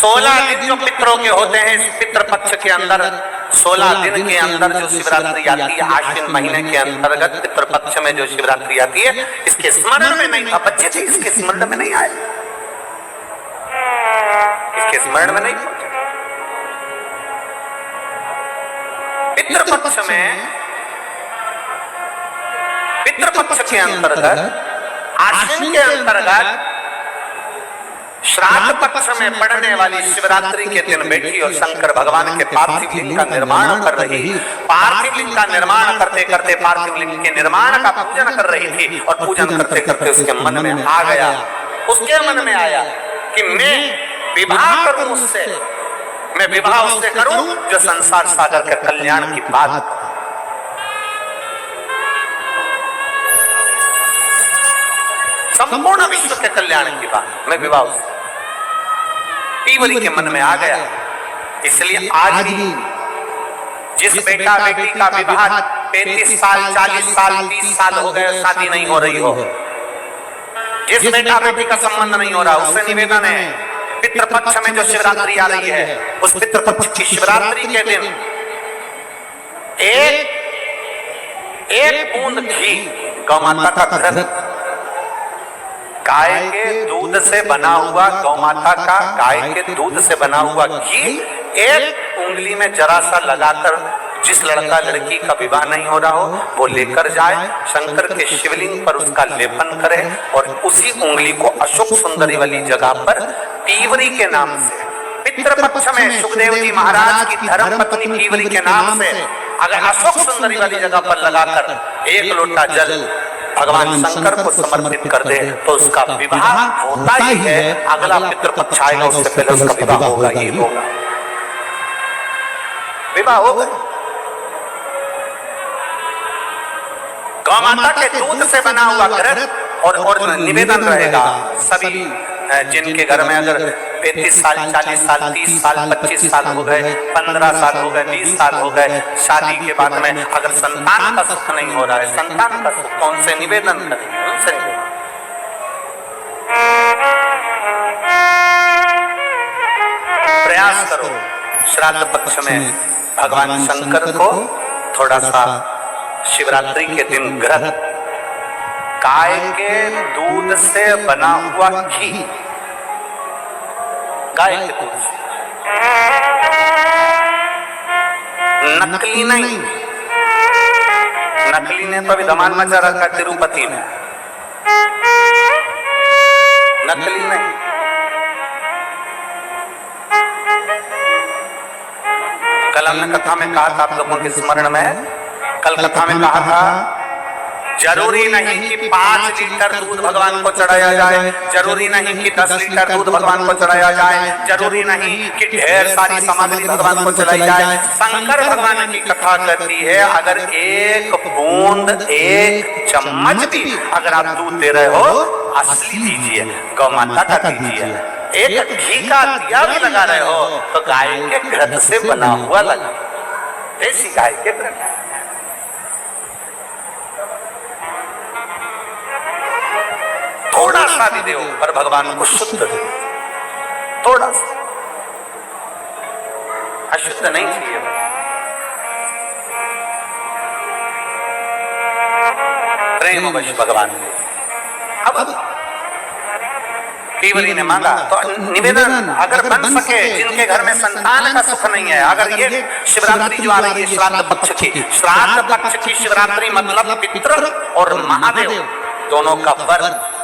16 दिन जो पितरों के होते हैं, इस पितृ पक्ष के अंदर 16 दिन के अंदर जो शिवरात्रि आती है, आश्विन महीने के अंतर्गत पितृ पक्ष में जो शिवरात्रि आती है, इसके स्मरण में नहीं था। बच्चे थे, इसके स्मरण में नहीं आए, इसके स्मरण में नहीं पहुंचे। पितृपक्ष में, पितृपक्ष के अंतर्गत, आश्विन के अंतर्गत श्राद्ध पक्ष में पड़ने वाली शिवरात्रि के दिन बैठी और शंकर भगवान के पार्थिव लिंग का निर्माण कर रही, पार्थिव लिंग का निर्माण करते करते पार्थिव लिंग के निर्माण का पूजन कर रही थी। और पूजन करते करते उसके मन में आ गया, उसके मन में आया कि मैं विवाह करूं उससे, मैं विवाह उससे करूं जो संसार सागर के कल्याण की बात, संपूर्ण विश्व के कल्याण की बात, मैं विवाह उससे। पीवरी के मन में आ गया। इसलिए आज भी जिस बेटा बेटी का विवाह 35 साल 40 साल 30 साल हो गए, शादी नहीं हो रही हो, जिस बेटा बेटी का संबंध नहीं हो रहा, उससे निवेदन है, पितृपक्ष में जो शिवरात्रि आ रही है, उस पितृपक्ष की शिवरात्रि के दिन एक बूंद घी गौ माता का घृत, गाय के दूध से बना हुआ, गौ माता का गाय के दूध से बना हुआ घी एक उंगली में जरा सा लगाकर जिस लड़का लड़की का विवाह नहीं हो रहा हो वो लेकर जाए, शंकर के शिवलिंग पर उसका लेपन करे और उसी उंगली को अशोक सुंदरी वाली जगह पर पीवरी के नाम से, पितृपक्ष में सुखदेव जी महाराज की धर्मपत्नी पीवरी के नाम से अगर अशोक सुंदरी वाली जगह पर लगाकर एक लोटा जल भगवान शंकर को समर्पित कर दे तो उसका विवाह होता ही है। अगला पितृपक्ष आएगा, उससे पहले उसका विवाह होगा ही होगा, विवाह होगा। गौ माता के दूध से बना हुआ घृत और निवेदन रहेगा सभी जिनके घर में अगर 35 साल 40 साल 30 साल 25 साल हो गए, 15 साल हो गए, 20 साल हो गए, शादी के बाद में अगर संतान का सुख नहीं हो रहा है, संतान का सुख कौन से निवेदन करें, उनसे प्रयास करो। श्राद्ध पक्ष में भगवान शंकर को थोड़ा सा शिवरात्रि के दिन घृत, गाय के दूध से बना हुआ घी, गाय के दूध से, नकली नहीं, नकली ने तो अभी धमाल मचा रखा तिरुपति में, नकली नहीं, कल हमने कथा में कहा था, आप लोगों के स्मरण में, कल कथा में कहा था जरूरी नहीं कि 5 लीटर दूध भगवान को चढ़ाया जाए, जरूरी नहीं कि 10 लीटर दूध भगवान को चढ़ाया जाए, जरूरी नहीं कि ढेर सारी सामग्री भगवान को चढ़ाई जाए। शंकर भगवान की कथा कहती है अगर एक बूंद, एक चम्मच भी अगर आप दूध दे रहे हो, असली दीजिए, गौ माता का दीजिए। एक घी का दिया भी लगा रहे हो तो गाय के घृत से बना हुआ लगा, देसी गाय के घृत। थोड़ा सा भी दो पर भगवान को शुद्ध दो, थोड़ा सा, अशुद्ध नहीं चाहिए। प्रेम अवश्य भगवान को। अब पीवरी ने मांगा तो निवेदन अगर बन सके, जिनके घर में संतान का सुख नहीं है, अगर ये शिवरात्रि जो आ रही है श्राद्ध पक्ष की, श्राद्ध पक्ष की शिवरात्रि मतलब पितृ और महादेव दोनों का वर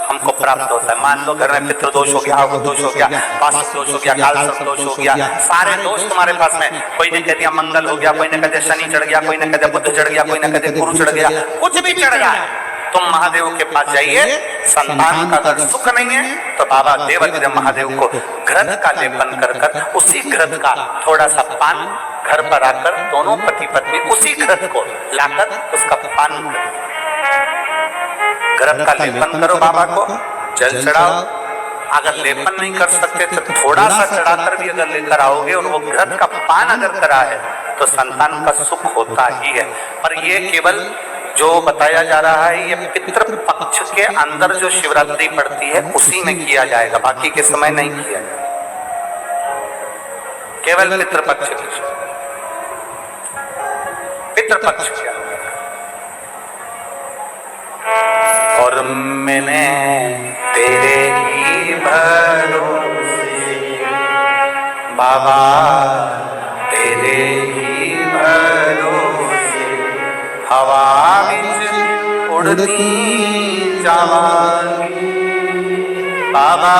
हमको प्राप्त होता है। मान लो घर में पितृ दोष हो गया, अवगुण दोष हो गया, वास्तु दोष हो गया, काल सर्प दोष हो गया, सारे दोष तुम्हारे पास में, कोई ने कह दिया मंगल हो गया, कोई ने कह दिया शनि चढ़ गया, कोई ने कह दिया बुध चढ़ गया, कोई ने कह दिया गुरु चढ़ गया, कुछ भी चढ़ गया, तुम महादेव के पास जाइए। संतान का अगर सुख नहीं है तो बाबा देवाधिदेव महादेव को घृत का लेपन कर उसी घृत का थोड़ा सा पान घर पर आकर दोनों पति पत्नी उसी घृत को लाकर उसका पान करो, घृत का लेपन करो, बाबा को जल चढ़ाओ। अगर लेपन नहीं कर सकते तो थोड़ा सा चढ़ाकर भी अगर लेकर आओगे और वो घृत का पान अगर करा है तो संतान का सुख होता ही है। पर ये केवल जो बताया जा रहा है ये पितृ पक्ष के अंदर जो शिवरात्रि पड़ती है उसी में किया जाएगा, बाकी के समय नहीं किया जाएगा। केवल पितृपक्ष की, पितृपक्ष के अंदर। और मैंने तेरे ही भरोसे बाबा, तेरे ही भरोसे हवा विच उड़ती जावांगी बाबा,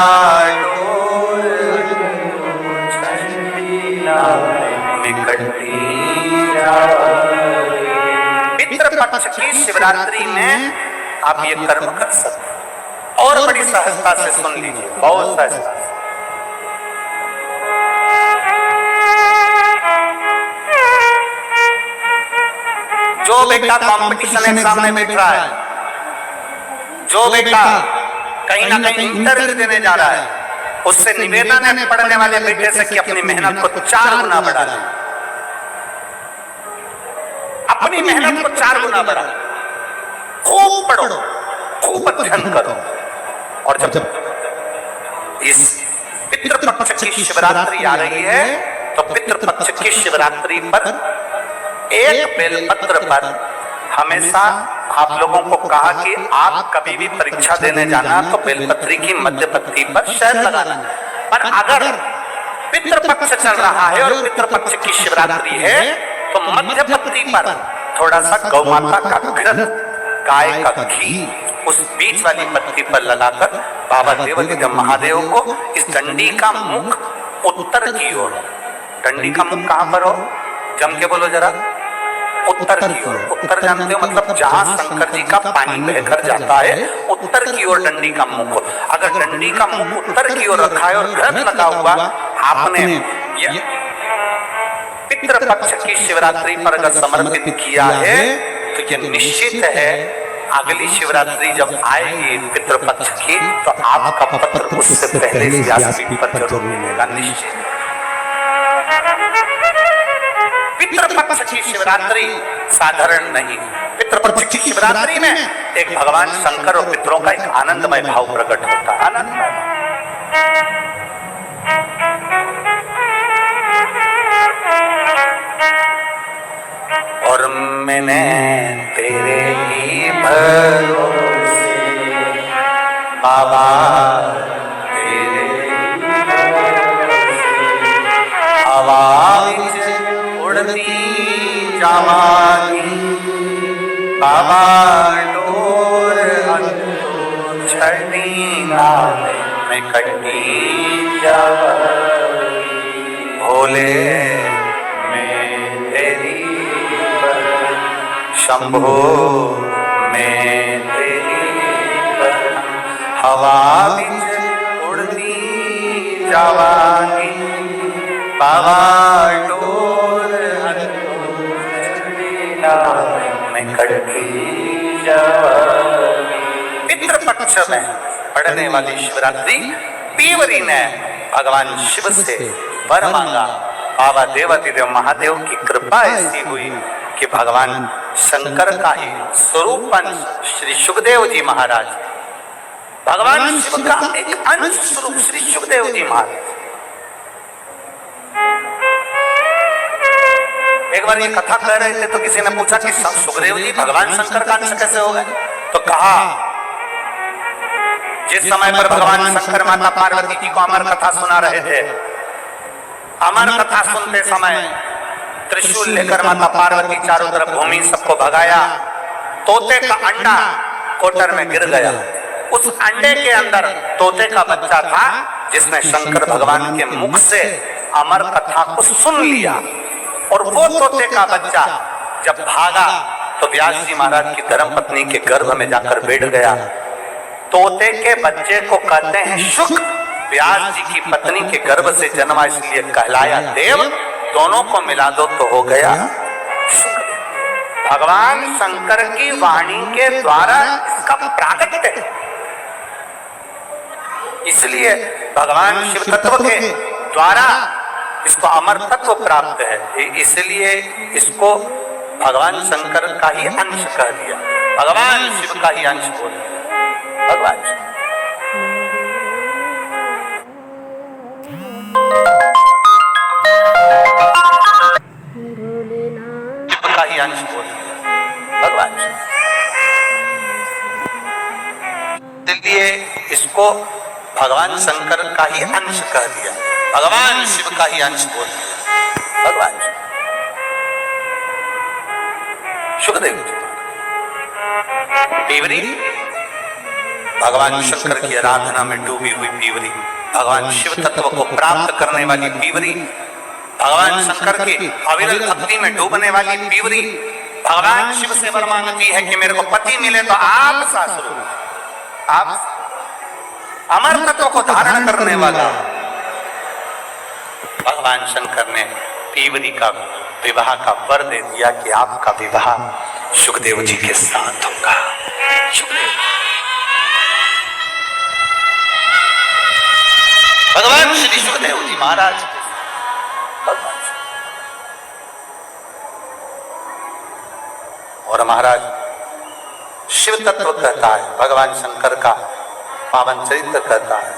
पितृपक्ष की शिवरात्रि में आप ये कर्म कर सकते। और बड़ी सहजता से सुन लीजिए, बहुत सहजता से। जो बेटा कंपटीशन एग्जाम में बैठ रहा है, जो बेटा कहीं ना कहीं इंटरव्यू देने जा रहा है, उससे निवेदन है पढ़ने वाले बेटे से कि अपनी मेहनत को 4 गुना बढ़ा लें, अपनी मेहनत को 4 गुना बढ़ा, खूब पढ़ो, खूब अध्ययन करो। और जब इस पितृपक्ष की शिवरात्रि आ रही है तो पितृपक्ष की शिवरात्रि पर एक बेलपत्र पर हमेशा आप लोगों को कहा कि आप कभी भी परीक्षा देने जाना तो बेलपत्री की मध्य पत्ती पर शहद लगाना। पर अगर पितृपक्ष चल रहा है और पितृपक्ष की शिवरात्रि है तो मध्य पत्ती पर थोड़ा सा गौ माता का घृत, गाय का घी उस बीच वाली पत्ती पर लगाकर बाबा देवाधिदेव महादेव को इस डंडी का मुख उत्तर की ओर, डंडी का मुख कहां पर हो, जम के बोलो जरा, उत्तर की ओर। उत्तर जानते हो मतलब जहां शंकर जी का पानी बहकर जाता है, उत्तर की ओर डंडी का मुख। अगर डंडी का मुख उत्तर की ओर रखा है और घृत लगा हुआ आपने पितृपक्ष की शिवरात्रि पर अगर समर्पित किया है तो ये निश्चित है अगली शिवरात्रि जब आएगी पितृपक्ष की तो आपका पत्र उससे पहले व्यासपीठ पर जरूर मिलेगा, निश्चित। पितृपक्ष की शिवरात्रि साधारण नहीं, पितृपक्ष की शिवरात्रि में एक भगवान शंकर और पितरों का एक आनंदमय भाव प्रकट होता है, आनंदमय। और मैंने तेरे ही भरोसे बाबा, तेरे हवा उड़ती जावांगी बाबा, डोर छड़ी में कटी जावांगी भोले में तेरी शंभो में तेरी हवा विच उड़ती जावांगी बाबा, डोर में कटी जावांगी। पितृपक्ष में पढ़ने वाली शिवरात्रि पीवरी ने भगवान शिव से वर मांगा। बाबा देवाधिदेव महादेव की कृपा ऐसी हुई कि भगवान शंकर का ही स्वरूप अंश श्री सुखदेव जी महाराज, भगवान शिव का एक अंश स्वरूप श्री सुखदेव जी महाराज। एक बार ये कथा कह रहे थे तो किसी ने पूछा कि सुखदेव जी भगवान शंकर का अंश कैसे हो गए? तो कहा जिस समय पर भगवान शंकर माता पार्वती जी को अमर कथा सुना रहे थे, अमर कथा सुनते समय त्रिशूल लेकर माता पार्वती चारों तरफ घूमी, सबको भगाया। तोते का अंडा कोटर में गिर गया, उस अंडे के अंदर तोते का बच्चा था जिसने शंकर भगवान के मुख से अमर कथा को सुन लिया। और वो तोते का बच्चा जब भागा तो व्यास जी महाराज की धर्मपत्नी के गर्भ में जाकर बैठ गया। तोते के बच्चे को कहते हैं शुक, व्यास जी की पत्नी के गर्भ से जन्मा इसलिए कहलाया देव। दोनों को मिला दो तो हो गया शुक। भगवान शंकर की वाणी के द्वारा इसका प्रागट्य है, इसलिए भगवान शिव तत्व के द्वारा इसको अमर तत्व प्राप्त है। इसलिए इसको भगवान शंकर का ही अंश कह दिया, भगवान शिव का ही अंश बोल दिया, भगवान शिव। को भगवान शंकर का ही अंश कह दिया, भगवान शिव का ही अंश बोल दिया। भगवान सुखदेव जी पीवरी, भगवान शंकर की आराधना में डूबी हुई पीवरी, भगवान शिव तत्व को प्राप्त करने वाली पीवरी, भगवान शंकर की अविरल भक्ति में डूबने वाली पीवरी, भगवान शिव से वर मांगती है कि मेरे को पति मिले तो आप सासुर, आप अमर तत्व को धारण करने वाला। भगवान शंकर ने पीवरी का विवाह का वर दे दिया कि आपका विवाह सुखदेव जी के साथ होगा। भगवान श्री सुखदेव जी महाराज, और महाराज शिव तत्व कहता है, भगवान शंकर का पावन चरित्र कहता है,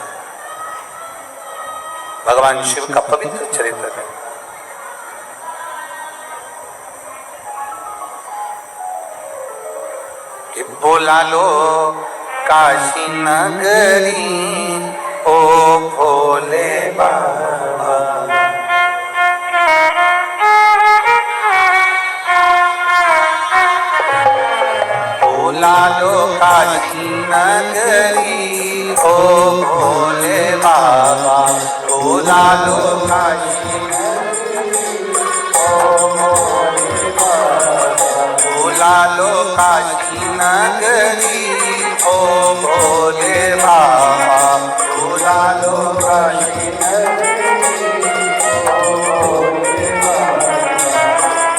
भगवान शिव का पवित्र चरित्र है। कि बोला लो काशी नगरी ओ भोले बाबा, बोला लो काशी नगरी ओ भोले बाबा, बोला लो काशी लो काशी नगरी ओ भोले बाबा, बोला लो काशी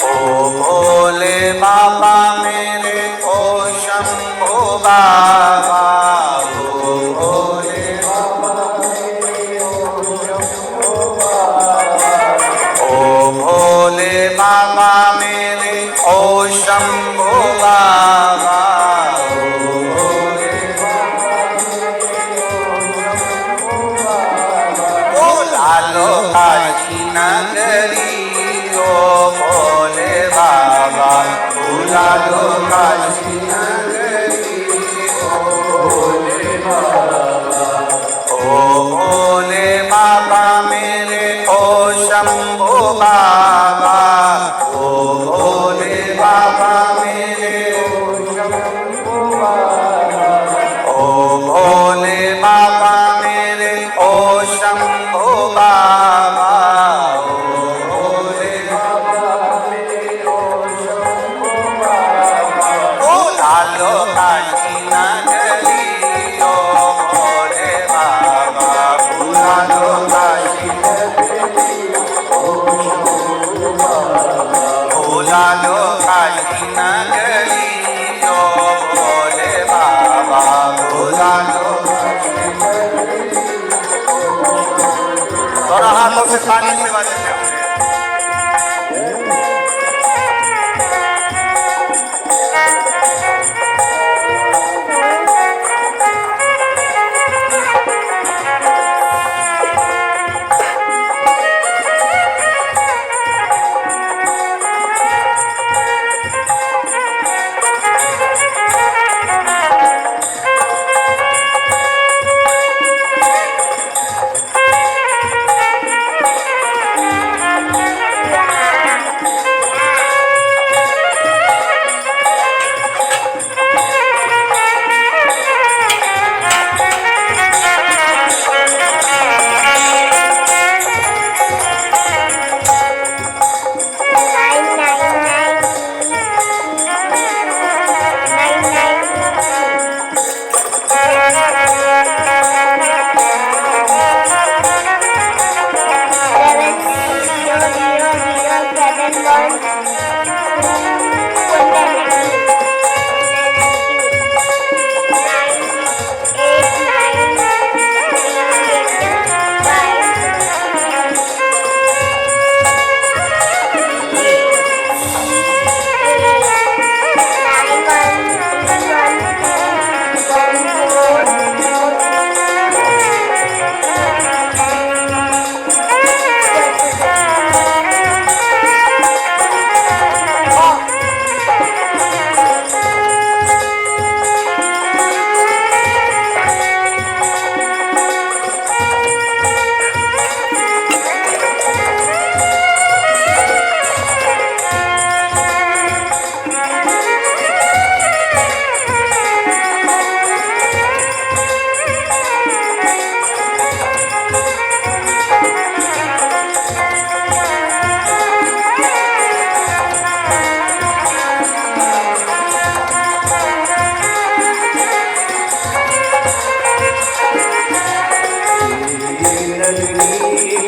ओ भोले बाबा मेरे ओ शंभो बाबा, ओ भोले बाबा ओ भोले बाबा मेरे ओ शंभो बाबा, बोला लो काशी नगरी ओ भोले बाबा, बोला लो काशी नगरी ओ भोले बाबा, ओ भोले बाबा मेरे ओ शंभो बाबा, ओ भोले बाबा मेरे ओ भोले बाबा मेरे ओ शंभो बाबा, ओ भोले बाबा मेरे ओ शंभो बाबा, बोला लो काशी नगरी ओ भोले बाबा, बोला लो काशी बोला लो काशी नगरी ओ भोले बाबा, बोला लो दोनों हाथों से पानी से बजते हैं।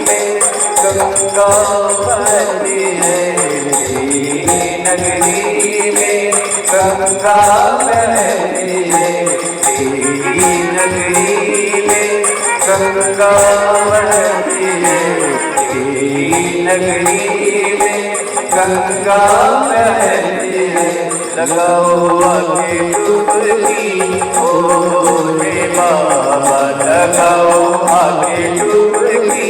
में गंगा बहती है, तेरी नगरी में गंगा बहती है, तेरी नगरी में गंगा बहती है, तेरी नगरी में गंगा बहती है। लगाओ आके डुबकी भोले बाबा, लगाओ आके डुबकी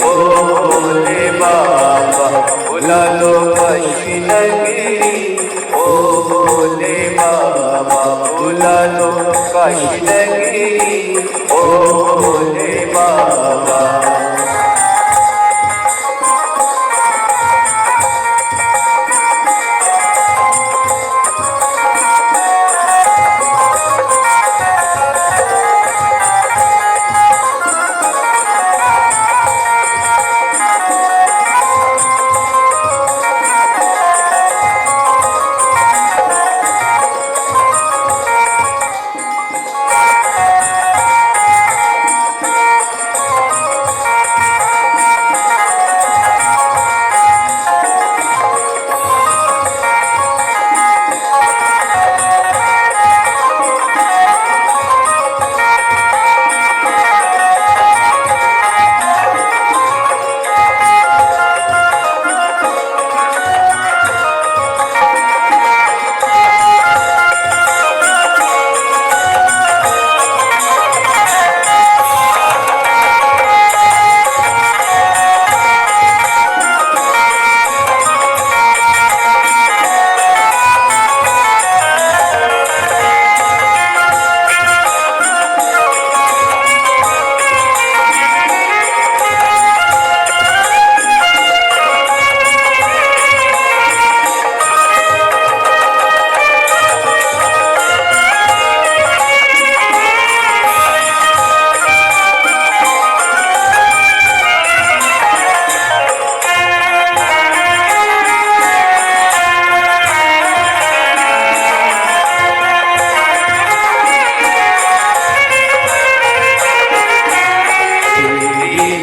भोले बाबा, बुला लो काशी नगरी ओ भोले बाबा, बुला लो काशी नगरी ओ भोले बाबा।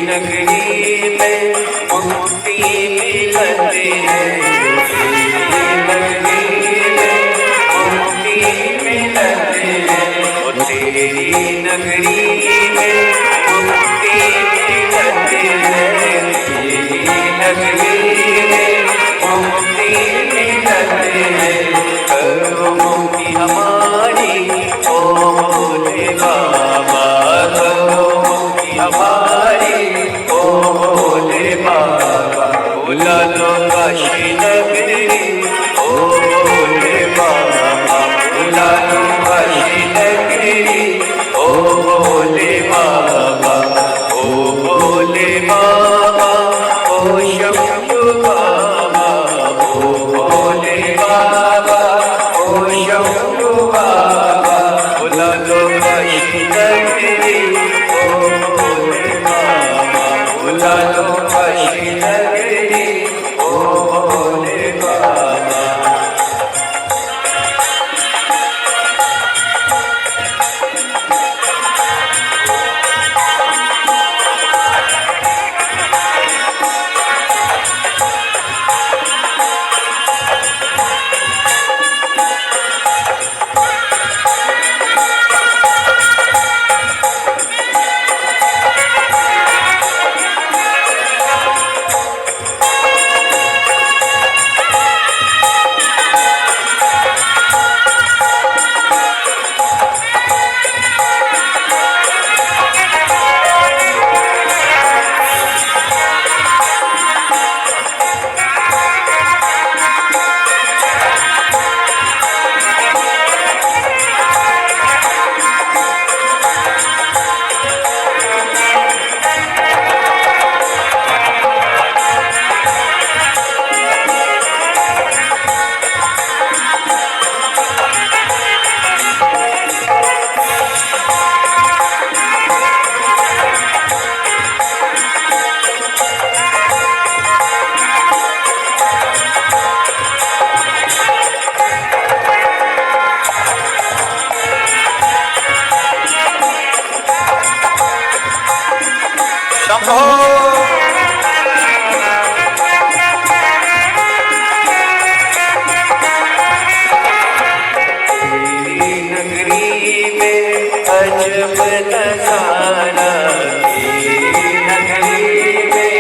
नगरी में मुक्ति मिलती है, नगरी में मुक्ति मिलती है, तेरी नगरी में मुक्ति मिलती है, तेरी नगरी में मुक्ति मिलती है। करो मुक्ति हमारी ओ भोले बाबा, करो मुक्ति हमारी ओ भोले बाबा, बुला लो काशी नगरी ओ भोले बाबा, बुला लो काशी नगरी ओ भोले बाबा, ओ भोले बाबा, ओ शंभु बाबा, ओ भोले बाबा, ओ शंभु बाबा, बुला लो काशी नगरी ओ भोले बाबा, बुला लो काशी नगरी ओ भोले बाबा। अजब नजारा, तेरी नगरी में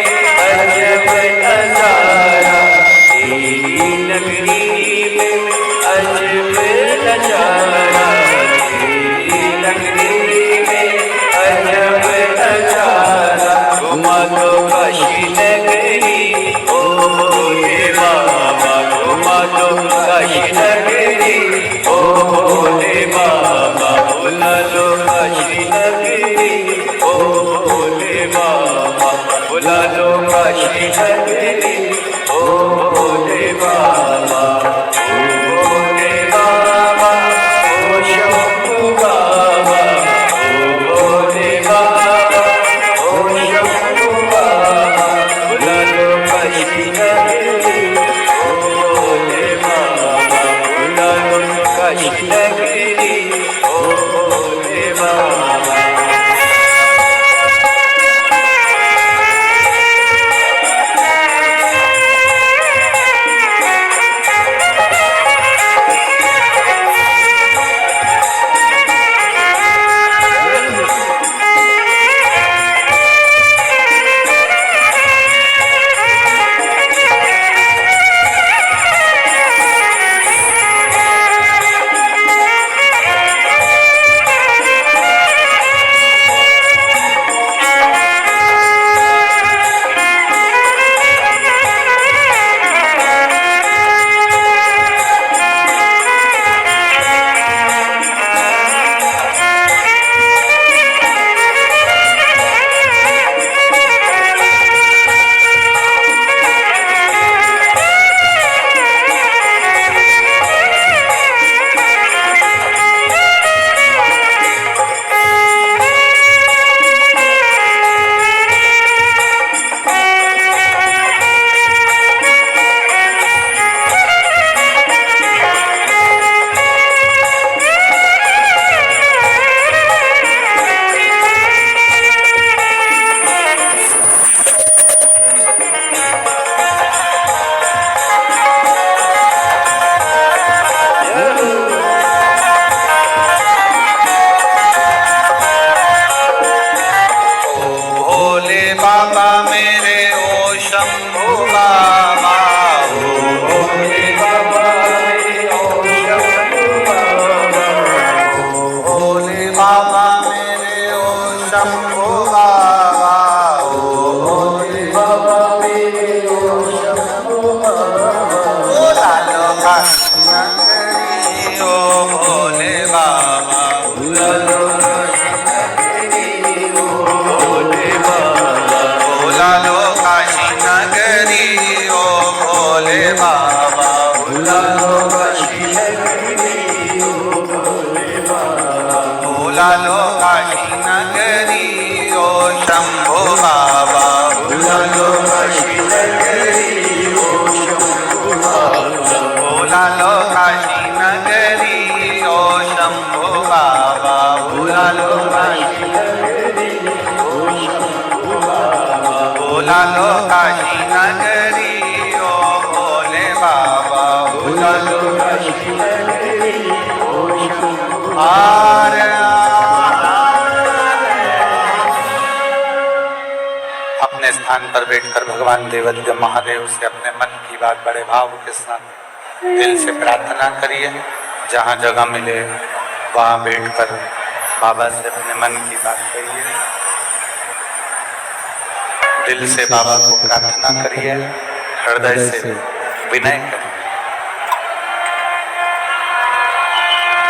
अजब नजारा, तेरी नगरी में अजब नजारा, तेरी नगरी में अजब नजारा। घुमा दो काशी नगरी ओ भोले बाबा, घुमा दो काशी नगरी ओ भोले बाबा, बुला लो काशी नगरी ओ भोले बाबा, बुला लो काशी नगरी ओ भोले बाबा। ओ भोले बाबा, ओ शंभू बाबा, ओ भोले बाबा, ओ शंभू बाबा, बुला लो काशी नगरी ओ भोले बाबा, बुला लो काशी नगरी ओ भोले बाबा। बाबा मेरे ओ शंभू बाबा, ओ भोले बाबा मेरे ओ शंभू बाबा, ओ भोले बाबा मेरे ओ शंभू बाबा, ओ भोले बाबा मेरे ओ शंभू बाबा। बुला लो काशी नगरी ओ भोले बाबा, बुला लो काशी नगरी ओ भोले बाबा, बुला लो काशी नगरी ओ भोले बाबा, बुला लो काशी नगरी ओ भोले बाबा। बुला लो काशी नगरी ओ शंभू बाबा, बुला लो काशी नगरी ओ शंभू बाबा, बुला लो काशी नगरी ओ शंभू बाबा, बुला लो काशी नगरी ओ शंभू बाबा। बुला लो काशी नगरी ओ भोले बाबा, बुला लो काशी नगरी ओ शंभू आरे अपने स्थान पर बैठकर भगवान देवज्ञ महादेव से अपने मन की बात बड़े भाव के साथ दिल से प्रार्थना करिए। जहाँ जगह मिले वहाँ बैठकर बाबा से अपने मन की बात करिए। दिल से बाबा को प्रार्थना करिए, हृदय से विनय करिए।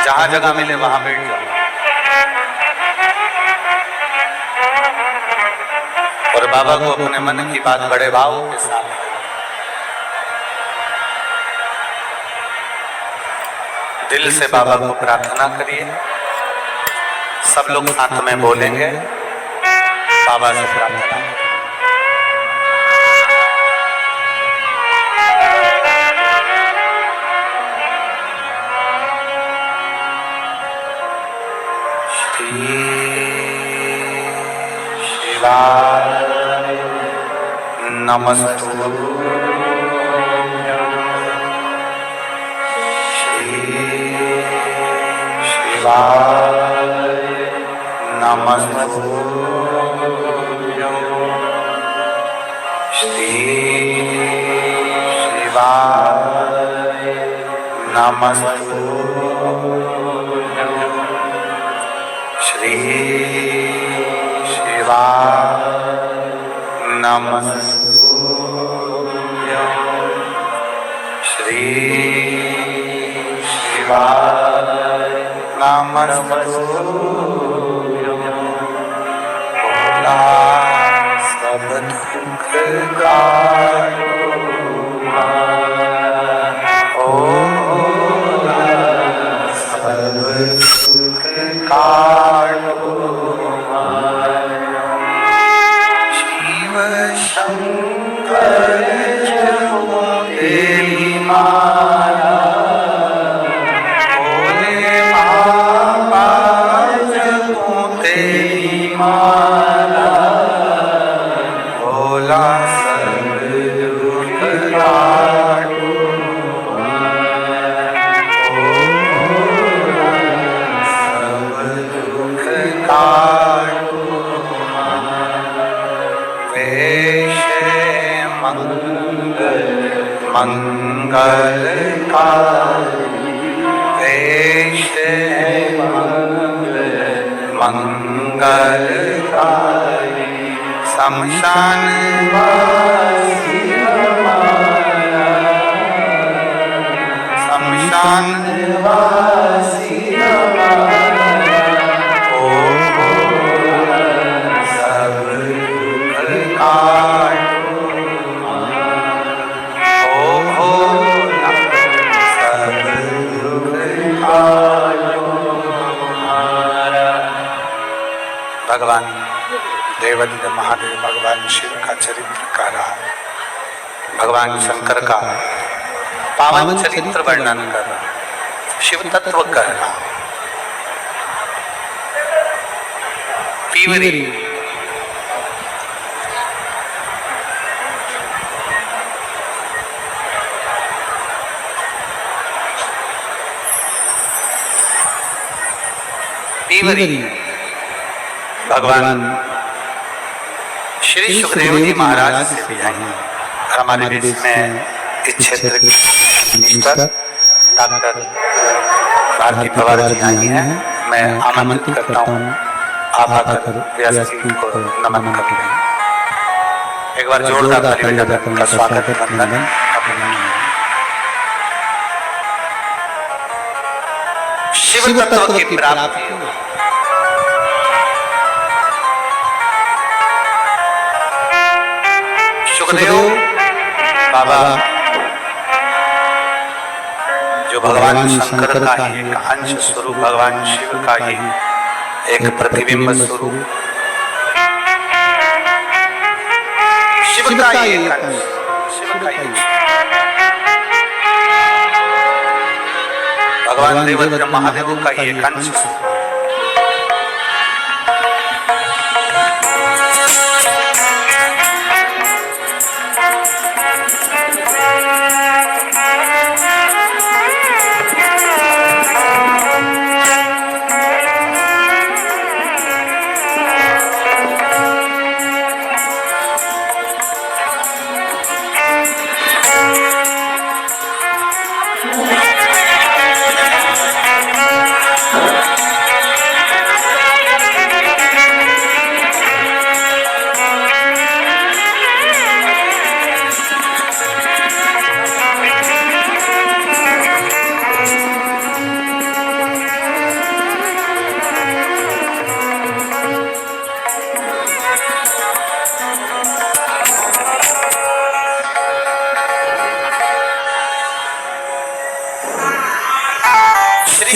जहाँ जगह मिले वहाँ बैठ जाओ और बाबा को अपने मन की बात बड़े भाव के साथ दिल से बाबा को प्रार्थना करिए। सब लोग साथ में बोलेंगे, बाबा से प्रार्थना करिए। श्री शिवाय नमस्तु श्री शिवाय नमस्तु श्री शिवाय नमस्तु श्री शिवाय नमस्तु श्री शिवाय नमस्तु भोला सब दुख काटो शिव शंकर जपो तेरी माला भोले बाबा जपो तेरी माला भोला सब दुख काटो मंगलकारी वेश मंगलकारी शमशान वासी हमारा शमशान वासी हमारा ओ सब दुख काटो भगवान देवादिदेव महादेव भगवान शिव का चरित्र का रहा भगवान शंकर का पावन चरित्र वर्णन कर रहा शिव तत्व कर रहा पीवरी पीवरी भगवान श्री सुखदेव जी महाराज से भी आई हमारे देश में इस क्षेत्र के मिनिस्टर डॉक्टर भारती पवार जी आई हैं। मैं आमंत्रित करता हूँ आप आकर व्यास जी को नमन करते हैं। एक बार जोरदार ताली बजाकर उनका स्वागत वंदन शिव तत्व की प्राप्ति सुखदेव बाबा जो भगवान शंकर का ही एक अंश स्वरूप भगवान शिव का ही एक प्रतिबिंब स्वरूप शिव का ही एक अंश शिव का ही भगवान देवदेव महादेव का ही एक अंश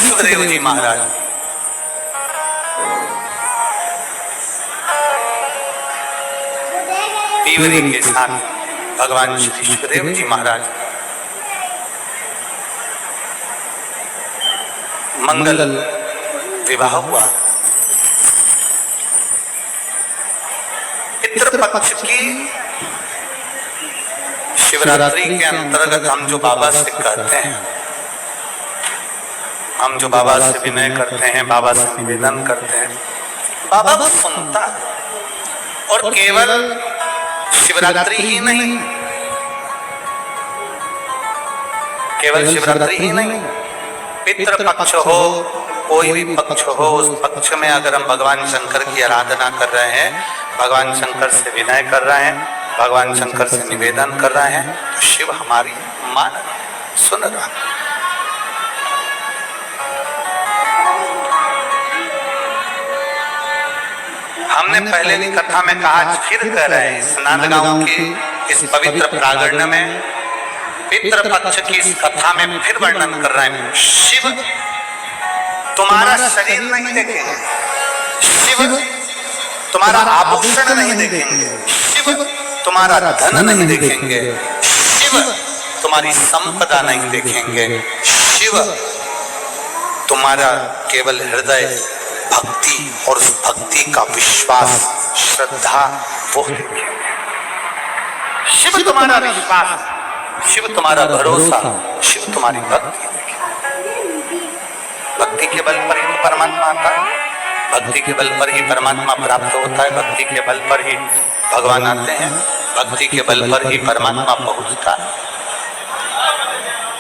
सुखदेव जी महाराज पीवरी के साथ भगवान श्री सुखदेव जी महाराज मंगल विवाह हुआ। पितृपक्ष की शिवरात्रि के अंतर्गत हम जो बाबा से कहते हैं, हम जो बाबा से विनय करते हैं, बाबा से निवेदन करते हैं, बाबा वो सुनता है। और केवल शिवरात्रि ही नहीं, केवल शिवरात्रि ही नहीं, पितृ पक्ष हो, कोई भी पक्ष हो, उस पक्ष में अगर हम भगवान शंकर की आराधना कर रहे हैं, भगवान शंकर से विनय कर रहे हैं, भगवान शंकर से निवेदन कर रहे हैं, तो शिव हमारी मान सुन रहा है। हमने पहले की कथा में कहा, फिर कह रहे हैं, स्नान गांव के इस पवित्र प्रांगण में पितृ पक्ष की इस कथा में फिर वर्णन कर रहे हैं। शिव तुम्हारा शरीर नहीं देखेंगे, शिव तुम्हारा आभूषण नहीं देखेंगे, शिव तुम्हारा धन नहीं देखेंगे, शिव तुम्हारी संपदा नहीं देखेंगे, शिव तुम्हारा केवल हृदय भक्ति और उस भक्ति का विश्वास, श्रद्धा वो देखेंगे। शिव तुम्हारा विश्वास, शिव तुम्हारा भरोसा, शिव तुम्हारी भक्ति। भक्ति के बल पर ही परमात्मा आता है, भक्ति के बल पर ही परमात्मा प्राप्त होता है, भक्ति के बल पर ही भगवान आते हैं, भक्ति के बल पर ही परमात्मा पहुंचता है।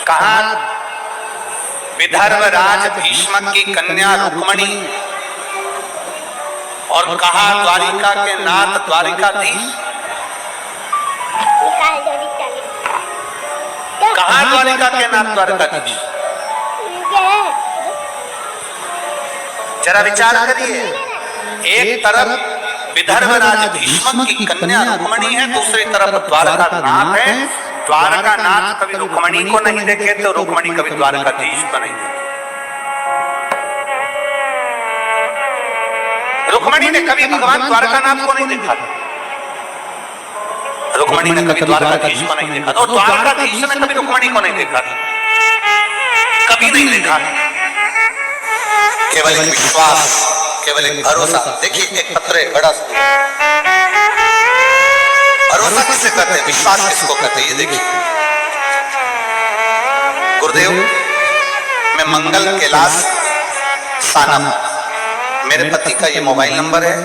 कहा विदर्भ राज भीष्म की कन्या रुक्मणी, और कहा द्वारिका के नाथ द्वारिकाधीश, कहा द्वारिका के नाथ द्वारिकाधीश। जरा विचार करिए, एक तरफ विदर्भ राज भीष्म की कन्या रुक्मणी है, दूसरी तरफ द्वारका नाथ है। द्वारका नाथ कभी रुक्मणी को नहीं देखे तो रुक्मणी कभी द्वारकाधीश को नहीं देखे। रुक्मणी ने कभी भगवान द्वारकानाथ को नहीं देखा, रुक्मणी ने कभी द्वारकाधीश को नहीं देखा, और द्वारकाधीश ने कभी रुक्मणी को नहीं देखा, कभी नहीं देखा। केवल एक विश्वास, केवल एक भरोसा। देखिए एक पत्र है बड़ा, भरोसा किसे कहते हैं, विश्वास किसको कहते हैं, ये देखिए। गुरुदेव, मैं मंगल कैलाश सानम, मेरे पति का ये मोबाइल नंबर है,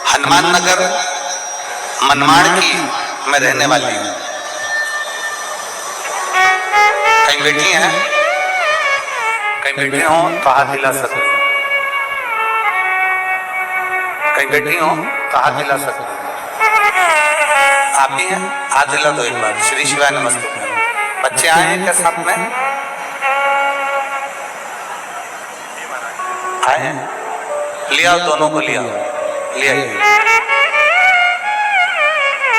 हनुमान नगर मनमाड़ की मैं रहने वाली हूँ। कहीं बैठी हैं, कहीं बैठी हो तो हाथ हिला सकते, कहीं बैठी हो तो हाथ हिला सकते। आप ही हैं, हाथ हिला दो एक बार। श्री शिवाय नमस्ते। बच्चे आए हैं क्या साथ में? आए हैं, लिया दोनों को, लिया लिया।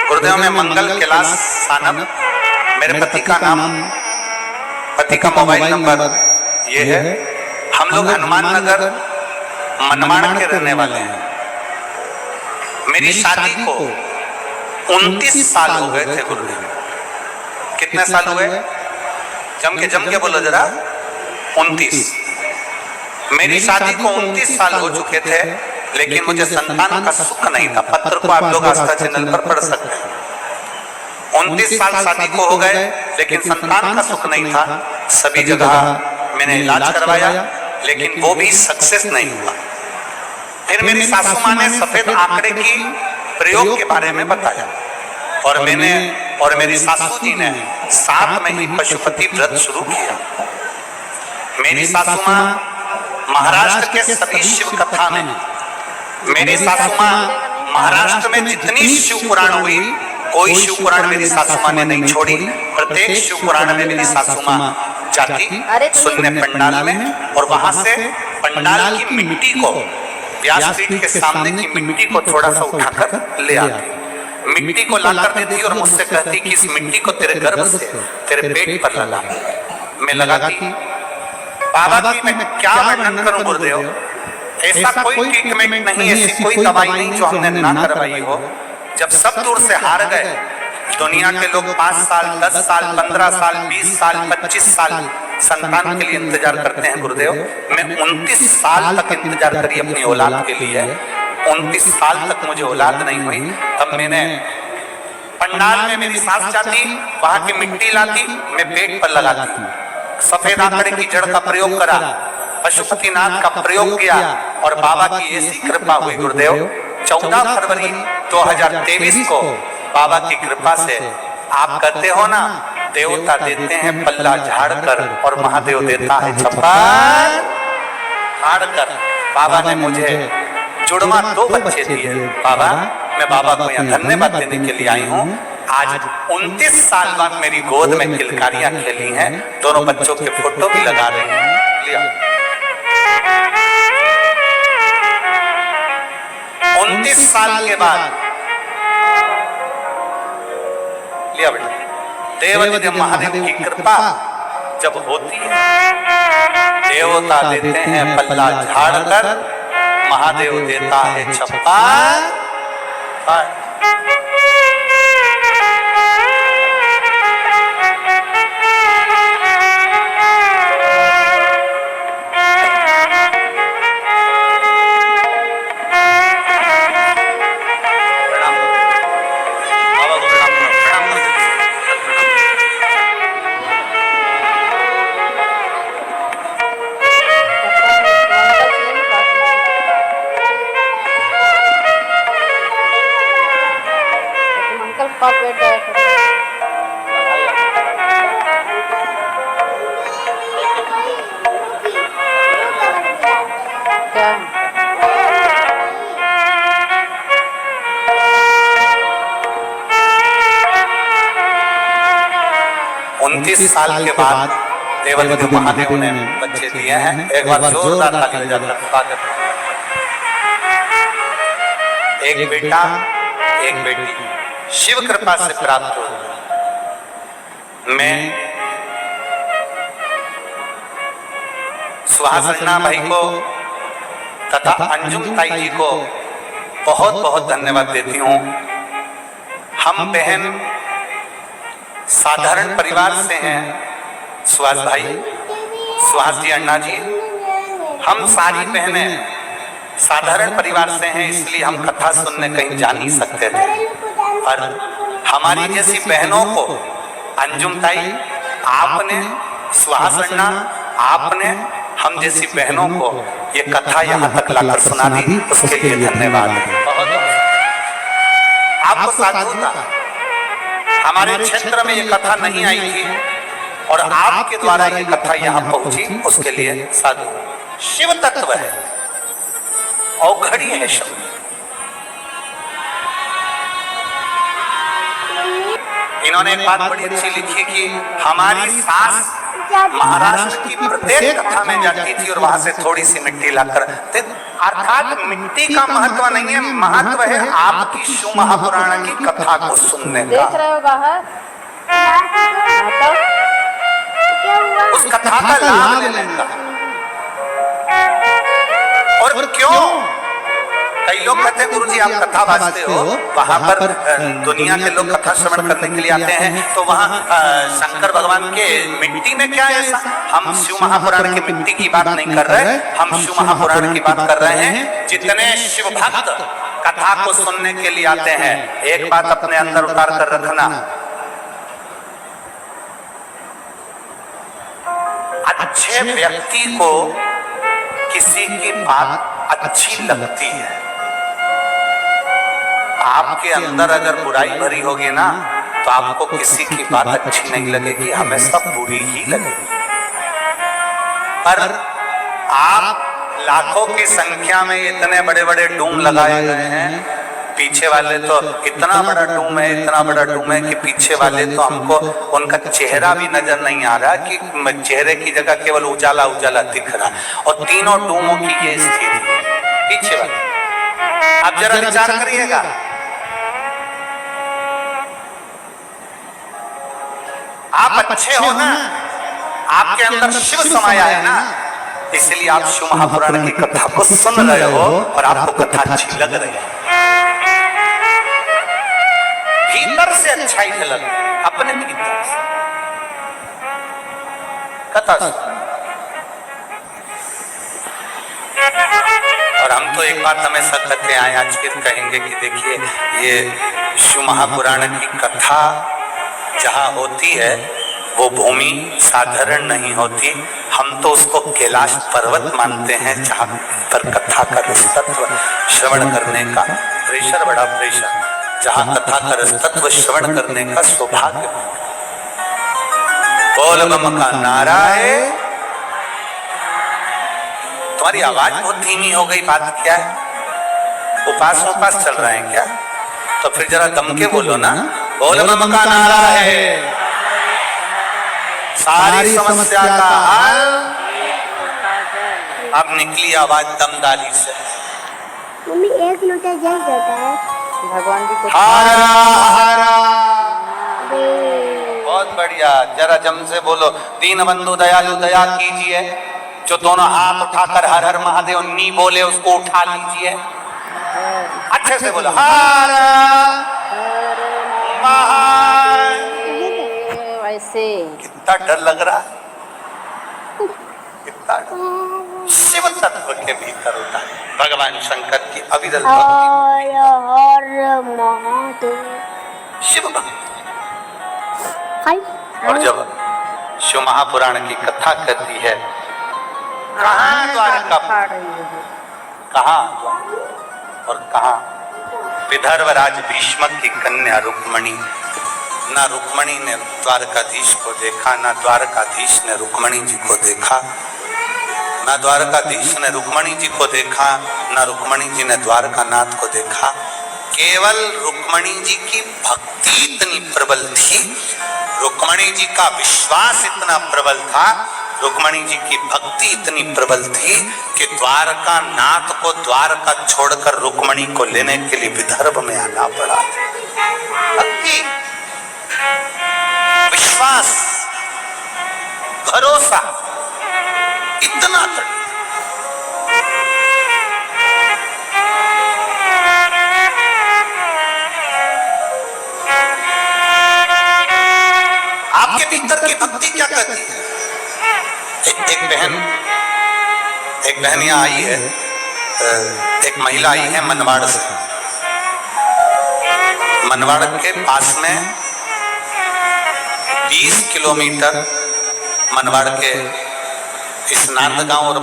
गुरुदेव में मंगल कैलाश सानम, मेरे पति का नाम, पति का मोबाइल नंबर ये है। हम लोग हनुमान नगर मनमाड़ के रहने वाले हैं। मेरी शादी को 29 साल हो गए थे गुरुदेव। कितने साल हुए? जम के बोलो जरा। 29। मेरी शादी को 29 साल हो चुके थे, लेकिन मुझे संतान का सुख नहीं था। पत्र को आप लोग आस्था चैनल पर पढ़ सकते हैं। 29 साल शादी को हो गए, लेकिन संतान का सुख नहीं था। सभी जगह मैंने इलाज करवाया, लेकिन वो भी सक्सेस नहीं हुआ। फिर मेरी सासू माँ ने सफेद आंकड़े की प्रयोग के बारे में बताया, और मैंने और मेरी सासू जी ने साथ में ही पशुपति व्रत शुरू किया। मेरी सासू माँ महाराष्ट्र के सभी शिव कथा में, मेरी सासू माँ महाराष्ट्र में जितनी शिव पुराण हुई, कोई शिव पुराण मेरी सासू माँ ने नहीं छोड़ी। प्रत्येक शिव पुराण में मेरी सासू माँ जाती सुनने पंडाल में, और वहां से पंडाल की मिट्टी को, व्यासपीठ के सामने की मिट्टी को थोड़ा सा उठाकर ले आती, मिट्टी को लाकर देती और मुझसे कहती कि इस मिट्टी को तेरे गर्भ से तेरे पेट पर लगा। मैं लगाती। बाबा की मैं क्या वर्णन करूं गुरुदेव, ऐसा कोई ट्रीटमेंट नहीं, ऐसी कोई दवाई नहीं जो हमने ना करवाई हो। जब सब दूर से हार गए, दुनिया के लोग 5 साल, 10 साल, 15 साल, 20 साल, 25 साल संतान के लिए इंतजार करते हैं गुरुदेव। मैं 29 साल तक इंतजार करी अपनी औलाद के लिए। 29 साल तक मुझे औलाद नहीं हुई। तब मैंने पंडाल में मेरी सास जाती, वहां की मिट्टी लाती, मैं पेट पर लगाती, सफेद आंकड़े की जड़ का प्रयोग करा, पशुपतिनाथ का प्रयोग किया और बाबा की ऐसी कृपा हुई गुरुदेव। 14 फरवरी 2023 को बाबा की कृपा से, आप कहते हो ना, देवता देते हैं पल्ला झाड़कर और महादेव देता है छप्पर फाड़कर। बाबा ने मुझे जुड़वा 2 बच्चे दिए। बाबा, मैं बाबा को यहाँ धन्यवाद देने के लिए आई हूँ। आज 29 साल बाद मेरी गोद में किलकारियां खेली हैं, दोनों बच्चों के फोटो भी लगा रही हैं। लिया 29 साल के बाद, लिया बेटा, देव महादेव की कृपा जब होती है, देवता देते हैं पल्ला झाड़कर, महादेव देता है छप्पा। साल के बाद देवादिदेव महादेव ने बच्चे दिए हैं। एक बार जोरदार ताली बजाकर, एक बेटा एक बेटी शिव कृपा से प्राप्त हो। मैं सुहासन्ना भाई को तथा अंजुम ताई जी को बहुत बहुत धन्यवाद देती हूँ। हम बहन साधारण परिवार से हैं, सुहास भाई, सुहास जी, अन्ना जी, हम सारी बहनें साधारण परिवार से हैं, इसलिए हम कथा सुनने कहीं जा नहीं सकते थे। पर हमारी जैसी बहनों को अंजुम ताई आपने, सुहास अन्ना आपने, हम जैसी बहनों को ये कथा यहाँ तक लाकर सुना दी, उसके लिए धन्यवाद। आपको साधु था, हमारे क्षेत्र में ये कथा नहीं आई थी और आपके द्वारा ये कथा यहाँ पहुंची, उसके लिए साधु। शिव तत्व है, औखड़ी है शब्द। इन्होंने एक बात बड़ी अच्छी लिखी कि हमारी सास महाराष्ट्र की प्रत्येक कथा में जाती थी और वहां से थोड़ी सी मिट्टी लाकर, अर्थात मिट्टी का महत्व नहीं है, महत्व है आपकी शिव महापुराण की कथा को सुनने का। देख रहे हो बाहर, उस कथा का लाभ लेने का। और क्यों? कई लोग कहते हैं गुरुजी आप कथा बाजते हो, वहां पर दुनिया के लोग कथा श्रवण करने के लिए आते हैं, तो वहां शंकर भगवान के मिट्टी में क्या है ऐसा? हम शिव महापुराण की मिट्टी की बात नहीं कर रहे, हम शिव महापुराण की बात कर रहे हैं। जितने शिव भक्त कथा को सुनने के लिए आते हैं, एक बात अपने अंदर उतार कर रखना, अच्छे व्यक्ति को किसी की बात अच्छी लगती है। आपके अंदर अगर बुराई भरी होगी ना, तो आपको किसी की बात अच्छी नहीं लगेगी, हमेशा बुरी ही लगेगी। पर आप लाखों की संख्या में इतने बड़े बड़े डूम लगाए गए हैं, पीछे वाले तो इतना बड़ा डूम है, इतना बड़ा डूम है कि पीछे वाले तो हमको उनका चेहरा भी नजर नहीं आ रहा, कि चेहरे की जगह केवल उजाला उजाला दिख रहा। और तीनों डूमों की ये स्थिति पीछे वाले। आप जरा विचार करिएगा, आप अच्छे हो ना, आपके अंदर शिव समाया है ना, इसलिए आप शिव महापुराण की कथा को सुन रहे हो और आपको कथा अच्छी लग रही है। भीतर से अच्छाई झलक, अपने भीतर से कथा। और हम तो एक बात हमेशा कहते आए, आज फिर कहेंगे कि देखिए ये शिव महापुराण की कथा जहाँ होती है वो भूमि साधारण नहीं होती। हम तो उसको कैलाश पर्वत मानते हैं जहाँ पर कथा का रसतत्व श्रवण करने का प्रेशर, बड़ा प्रेशर, जहाँ कथा का रसतत्व श्रवण करने का सौभाग्य। बोल बम का नारा है। तुम्हारी आवाज बहुत धीमी हो गई, बात क्या है? उपास चल रहे हैं क्या? तो फिर जरा दम के बोलो ना। बोल बम का नारा है, सारी समस्या का हल। अब निकली आवाज दमदारी से। मम्मी एक लोटा जल जाता है भगवान जी को। हारा हारा, बहुत बढ़िया। जरा जम से बोलो। दीन बंधु दयालु दया कीजिए। जो दोनों हाथ उठाकर हर हर महादेव नी बोले उसको उठा लीजिए। अच्छे से बोलो। हर ऐसे कितना डर लग रहा है, कितना डर शिव तत्व के भीतर होता है। भगवान शंकर की अविरल भक्ति, हर महादेव शिव भक्ति। और जब शिव महापुराण की कथा करती है, कहाँ द्वारका, कहाँ और कहाँ विदर्भराज भीष्म की कन्या रुक्मणी। ना रुक्मणी ने द्वारकाधीश को देखा, ना द्वारकाधीश ने रुक्मणी जी को देखा, ना द्वारकाधीश ने रुक्मणी जी को देखा, ना रुक्मणी जी ने द्वारकानाथ को देखा। केवल रुक्मणी जी की भक्ति इतनी प्रबल थी, रुक्मणी जी का विश्वास इतना प्रबल था, रुक्मणी जी की भक्ति इतनी प्रबल थी कि द्वारका नाथ को द्वारका छोड़कर रुक्मणी को लेने के लिए विदर्भ में आना पड़ा। भक्ति, विश्वास, भरोसा इतना था। आपके भीतर की भक्ति क्या कहती है? एक बहन यहाँ आई है, एक महिला आई है मनवाड़ से। मनवाड़ के पास में 20 किलोमीटर मनवाड़ के इस नांदगांव और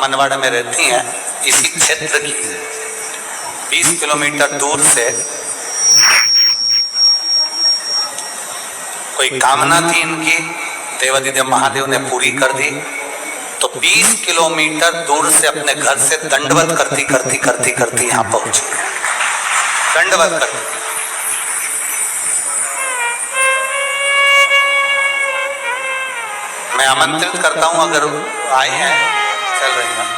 मनवाड़ में रहती हैं, इसी क्षेत्र की 20 किलोमीटर दूर से कोई कामना थी इनकी, देवादिदेव महादेव ने पूरी कर दी। तो 20 किलोमीटर दूर से अपने घर से दंडवत करती यहाँ पहुंची। दंडवत करती। मैं आमंत्रित करता हूं, अगर आए हैं, चल रही हैं,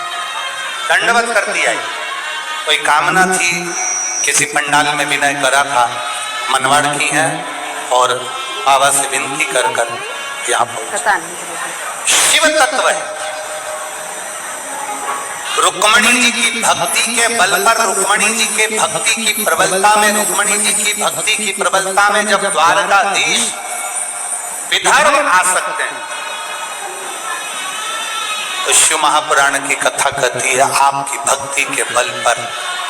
दंडवत करती आई। कोई कामना थी, किसी पंडाल में विनय करा था, मनवाड़ की है और बाबा से विनती कर यहाँ पहुंची। शिव तत्व है। रुक्मणी जी की भक्ति के बल पर, रुक्मणी जी के भक्ति की प्रबलता में, रुक्मणी जी की भक्ति की प्रबलता में जब द्वारकाधीश विदर्भ आ सकते हैं, तो शिव महापुराण की कथा कहती है आपकी भक्ति के बल पर,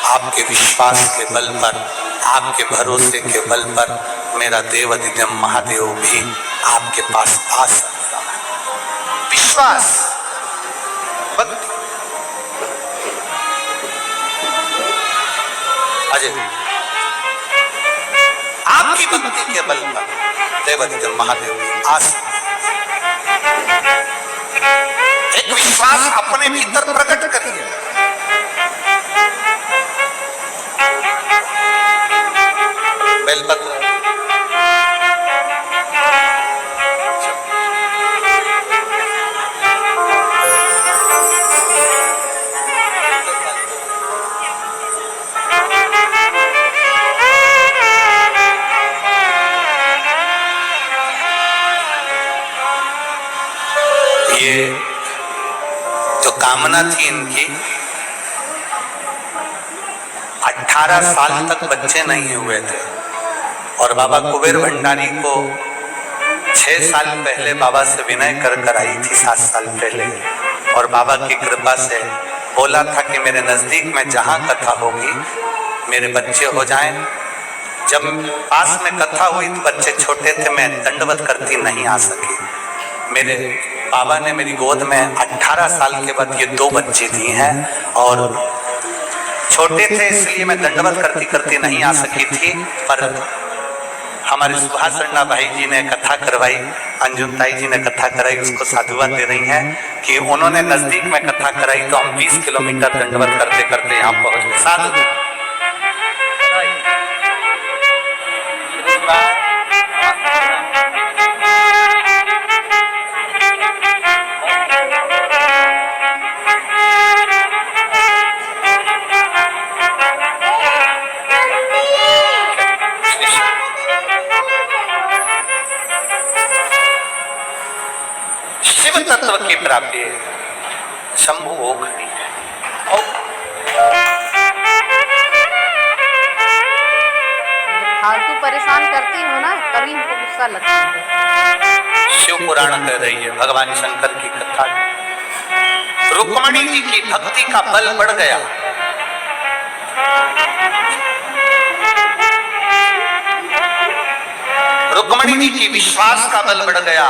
आपके विश्वास के बल पर, आपके भरोसे के बल पर मेरा देवादिदेव महादेव भी आपके पास आ सकता है। विश्वास, भक्ति। अजय, आपकी भक्ति के बल पर देवादिदेव महादेव भी आ सकता है। एक विश्वास अपने भीतर प्रकट करिए। बेलपत्र ये जो कामना थी इनकी, 18 साल तक बच्चे नहीं हुए थे और बाबा कुबेर भंडारी को 6 साल पहले बाबा से विनय कर आई थी, 7 साल पहले, और बाबा की कृपा से बोला था कि मेरे नजदीक में जहां कथा होगी मेरे बच्चे हो जाएं। जब पास में कथा हुई तो बच्चे छोटे थे, मैं दंडवत करती नहीं आ सकी। मेरे बाबा ने मेरी गोद में 18 साल के बाद ये 2 बच्चे दी हैं और छोटे थे इसलिए मैं दंडवत करती करती नहीं आ सकी थी। पर हमारे सुभाष अण्णा भाई जी ने कथा करवाई, अंजुम ताई जी ने कथा कराई, उसको साधुवाद दे रही हैं कि उन्होंने नजदीक में कथा कराई तो हम 20 किलोमीटर दंडवत करते करते यहाँ पहुंच गए। साधु शिव तत्व की प्राप्ति शंभु हो खड़ी है। फालतू परेशान करती हो ना, तभी इनको गुस्सा लगता है। शिव पुराण कह रही है भगवान शंकर की कथा। रुक्मणी जी की भक्ति का बल बढ़ गया। रुक्मणी जी की विश्वास का बल बढ़ गया,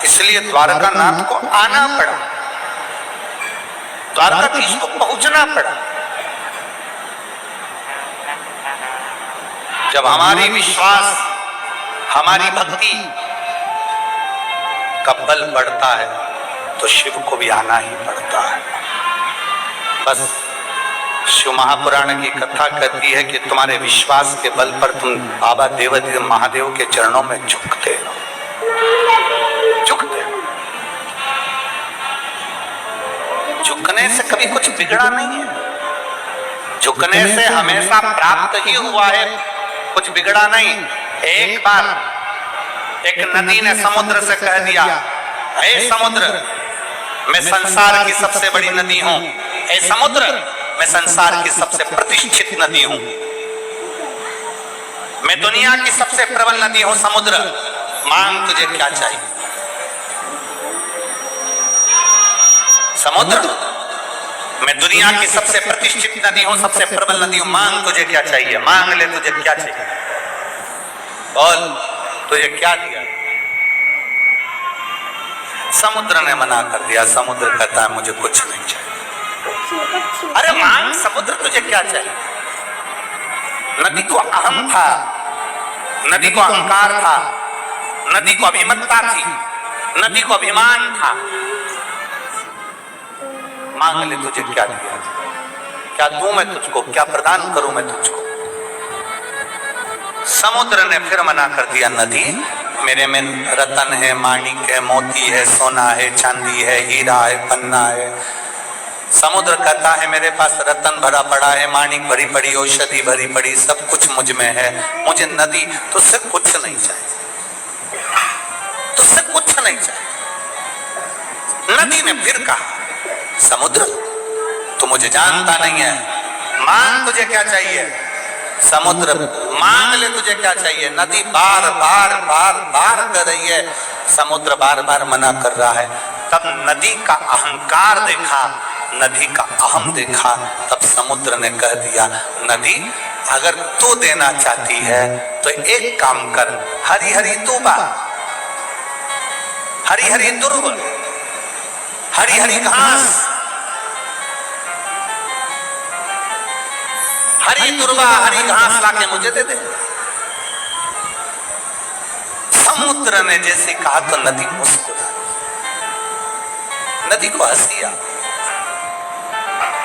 इसलिए द्वारका नाथ को आना पड़ा, द्वारकाधीश को पहुंचना पड़ा। जब हमारी विश्वास, हमारी भक्ति का बल बढ़ता है तो शिव को भी आना ही पड़ता है। बस शिव महापुराण की कथा कहती है कि तुम्हारे विश्वास के बल पर तुम बाबा देवाधिदेव महादेव के चरणों में झुकते हो, झुकते हो। झुकने से कभी कुछ बिगड़ा नहीं है, झुकने से हमेशा प्राप्त ही हुआ है, कुछ बिगड़ा नहीं। एक बार एक नदी ने समुद्र से कह दिया, हे समुद्र मैं संसार की सबसे बड़ी नदी हूं, हे समुद्र मैं संसार की सबसे प्रतिष्ठित नदी हूं, मैं दुनिया की सबसे प्रबल नदी हूं। समुद्र मांग तुझे क्या चाहिए। समुद्र मैं दुनिया की सबसे प्रतिष्ठित नदी हूं, सबसे प्रबल नदी हूं, मांग तुझे क्या चाहिए, मांग ले तुझे क्या चाहिए, बोल तुझे क्या दिया। समुद्र ने मना कर दिया। समुद्र कहता है मुझे कुछ नहीं चाहिए। अरे मांग समुद्र तुझे क्या चाहिए। नदी को अहम था, नदी को अहंकार था, नदी को अभिमतता थी, नदी को अभिमान था। मांग ले तुझे क्या दिया, क्या दूं मैं तुझको, क्या प्रदान करूं मैं तुझको। समुद्र ने फिर मना कर दिया, नदी मेरे में रतन है, माणिक है, मोती है, सोना है, चांदी है, हीरा है, पन्ना है। समुद्र कहता है मेरे पास रतन भरा पड़ा है, माणिक भरी पड़ी, औषधि भरी पड़ी, सब कुछ मुझ में है, मुझे नदी तुझसे कुछ नहीं चाहिए, तुझसे कुछ नहीं चाहिए। नदी ने फिर कहा समुद्र तू मुझे जानता नहीं है, मांग तुझे क्या चाहिए। समुद्र मांग ले तुझे क्या चाहिए। नदी बार बार बार बार कर रही है, समुद्र बार बार मना कर रहा है। तब नदी का अहंकार देखा, नदी का अहम देखा, तब समुद्र ने कह दिया नदी अगर तू देना चाहती है तो एक काम कर, हरी हरी दूबा, हरी हरी दुर्ब, हरी हरी घास, हरी दुर्बा हरी घास लाके मुझे दे दे। समुद्र ने जैसे कहा तो नदी मुस्कुरा, नदी को हंसी आ।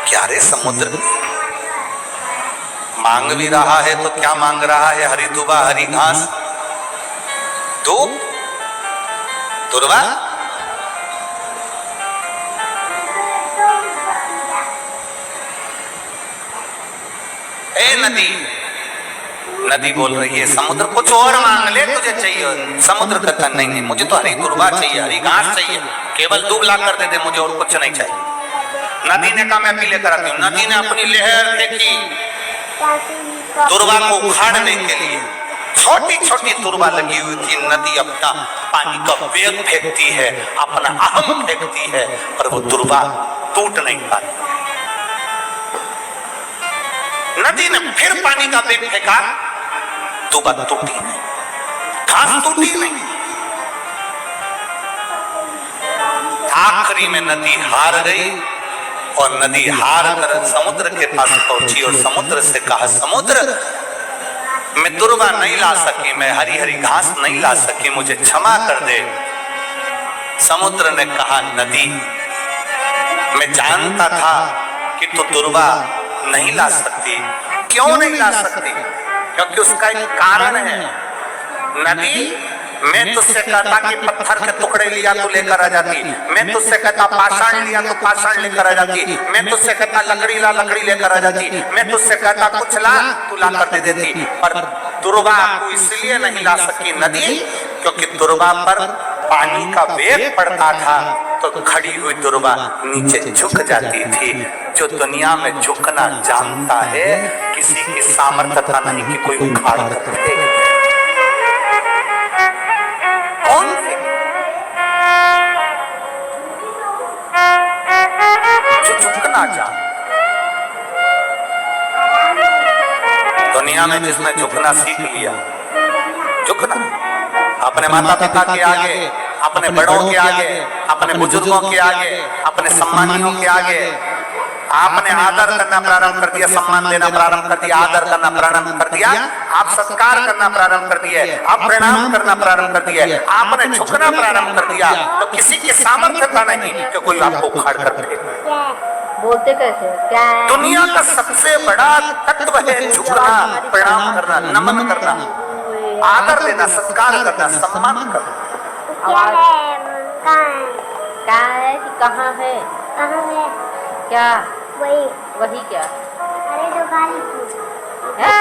क्या रे समुद्र मांग भी रहा है तो क्या मांग रहा है, हरी दुर्बा हरी घास, दूब दुर्बा। ए नदी, नदी बोल रही है समुद्र कुछ और मांग ले तुझे चाहिए। समुद्र कहता नहीं नहीं मुझे तो हरी दुर्बा चाहिए, हरी घास चाहिए, केवल दूब ला कर दे दे, मुझे और कुछ नहीं चाहिए। नदी ने कहा मैं भी लेकर आती हूँ। नदी ने अपनी लहर फेंकी दुर्बा को उखाड़ने के लिए। छोटी छोटी दुर्बा लगी हुई थी। नदी अपना पानी का वेग फेंकती है, अपना अहम फेंकती है, पर वो दुर्बा टूट नहीं पाती। नदी ने फिर पानी का वेग फेंका, दुबा टूटी नहीं, घास टूटी नहीं। आखिरी में नदी हार गई और नदी हार कर समुद्र के पास पहुंची और समुद्र से कहा, समुद्र मैं दुर्वा नहीं ला सकी, मैं हरी हरी घास नहीं ला सकी, मुझे क्षमा कर दे। समुद्र ने कहा, नदी मैं जानता था कि तू दुर्वा नहीं ला सकती। क्यों नहीं ला सकती? क्योंकि उसका एक कारण है। नदी, मैं तुझसे कहता कि पत्थर के टुकड़े लिया तो लेकर आ जाती, मैं तुझसे कहता पाषाण लिया तो पाषाण लेकर आ जाती, मैं तुझसे कहता लकड़ी ला लकड़ी लेकर आ जाती, मैं तुझसे कहता कुछ ला तू ला कर दे देती। पर दुर्वा को इसलिए नहीं ला सकी नदी, क्योंकि दुर्वा पर पानी का वेग पड़ता था तो खड़ी हुई दुर्वा नीचे झुक जाती थी। जो दुनिया में झुकना जानता है, किसी की सामर्थ्यता नहीं कि कोई उखाड़ कर दे। कौन है जो झुकना चाहे? दुनिया में जिसने झुकना सीख लिया, झुकना अपने माता पिता के आगे, अपने बड़ों के आगे, अपने बुजुर्गों के आगे, अपने सम्मानियों के आगे आपने आदर करना प्रारंभ कर दिया, सम्मान देना प्रारंभ कर दिया, आदर करना प्रारंभ कर दिया, आप सत्कार करना प्रारंभ कर दिया, आप प्रणाम करना प्रारंभ कर दिया, आपने झुकना प्रारंभ कर दिया, तो किसी की सामर्थ्यता नहीं कि कोई आपको उखाड़ कर दे। बोलते कैसे? क्या दुनिया का सबसे बड़ा तत्व है झुकना, प्रणाम करना, नमन करना, आदर देना, सत्कार करना, सम्मान करना। क्या है कि कहाँ है? कहाँ है? क्या वही वही क्या अरे जो गाली थी। है?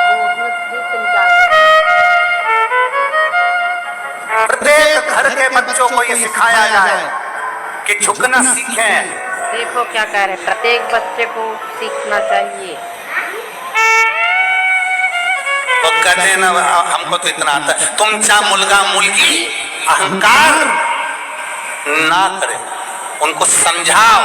वो उसमें बीच से निकाल। प्रत्येक घर के बच्चों को ये सिखाया जाए कि झुकना सीखें। देखो क्या कह रहे, प्रत्येक बच्चे को सीखना चाहिए। वो कहते हैं ना, हमको तो इतना आता है, तुमचा मुलगा मुलगी अहंकार ना करे, उनको समझाओ।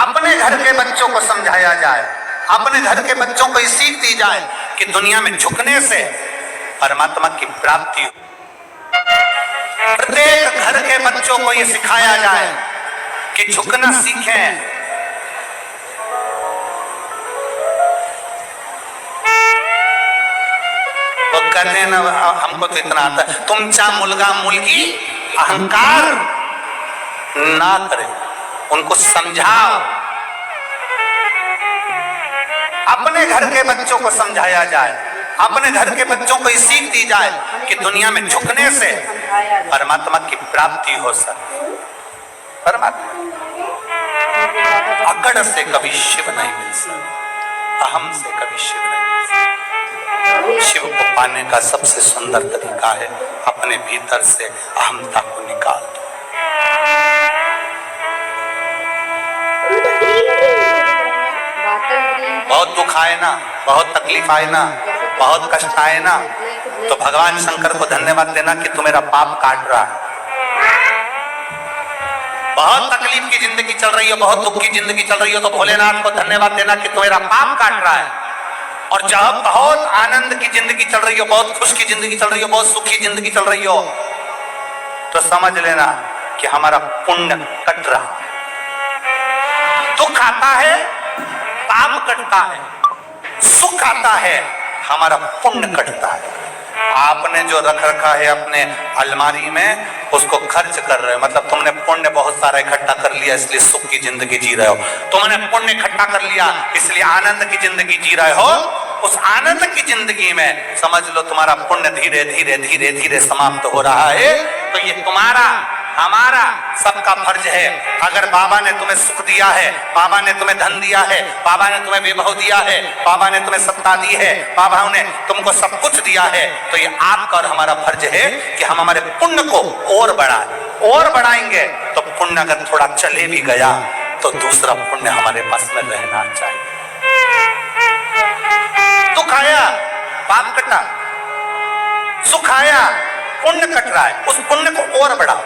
अपने घर के बच्चों को समझाया जाए, अपने घर के बच्चों को ये सीख दी जाए कि दुनिया में झुकने से परमात्मा की प्राप्ति हो। प्रत्येक घर के बच्चों को ये सिखाया जाए कि झुकना सीखें। वो कहते हैं ना, हमको तो इतना आता है, तुमचा मुलगा मुलगी अहंकार ना करे, उनको समझाओ। अपने घर के बच्चों को समझाया जाए, अपने घर के बच्चों को ये सीख दी जाए कि दुनिया में झुकने से परमात्मा की प्राप्ति हो सके। परमात्मा अकड़ से कभी शिव नहीं मिल सकता, अहम से कभी शिव नहीं मिल सकता। शिव को पाने का सबसे सुंदर तरीका है अपने भीतर से अहमता को निकाल दो। बहुत दुख आए ना, बहुत तकलीफ आए ना, बहुत कष्ट आए ना, तो भगवान शंकर को धन्यवाद देना कि तू मेरा पाप काट रहा है। बहुत तकलीफ की जिंदगी चल रही हो, बहुत दुख की जिंदगी चल रही हो, तो भोलेनाथ को धन्यवाद देना कि तू मेरा पाप काट रहा है। और जब बहुत आनंद की जिंदगी चल रही हो, बहुत खुश की जिंदगी चल रही हो, बहुत सुखी जिंदगी चल रही हो, तो समझ लेना कि हमारा पुण्य कट रहा है। दुख आता है, पाप कटता है, सुख आता है, हमारा पुण्य कटता है। आपने जो रख रखा है अपने अलमारी में, उसको खर्च कर रहे हो, मतलब तुमने पुण्य बहुत सारा इकट्ठा कर लिया, इसलिए सुख की जिंदगी जी रहे हो। तुमने पुण्य इकट्ठा कर लिया, इसलिए आनंद की जिंदगी जी रहे हो। उस आनंद की जिंदगी में समझ लो तुम्हारा पुण्य धीरे धीरे धीरे धीरे समाप्त हो रहा है। तो ये तुम्हारा हमारा सबका फर्ज है। अगर बाबा ने तुम्हें सुख दिया है, बाबा ने तुम्हें धन दिया है, बाबा ने तुम्हें वैभव दिया है, बाबा ने तुम्हें सत्ता दी है, बाबा ने तुमको सब कुछ दिया है, तो ये आपका और हमारा फर्ज है कि हम हमारे पुण्य को और बढ़ाएं। और बढ़ाएंगे तो पुण्य अगर थोड़ा चले भी गया तो दूसरा पुण्य हमारे पास में रहना चाहिए। दुख दुख आया, पाप कटा, सुख आया, पुण्य कट रहा है, उस पुण्य को और बढ़ाओ,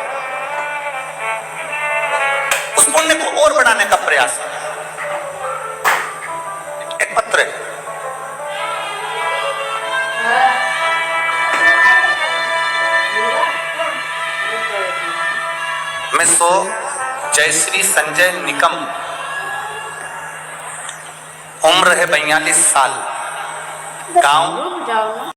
उस पुण्य को और बढ़ाने का प्रयास करो। एक पत्र है, मिसो जयश्री संजय निकम, उम्र है 42 साल, गांव रुक जाओ ना।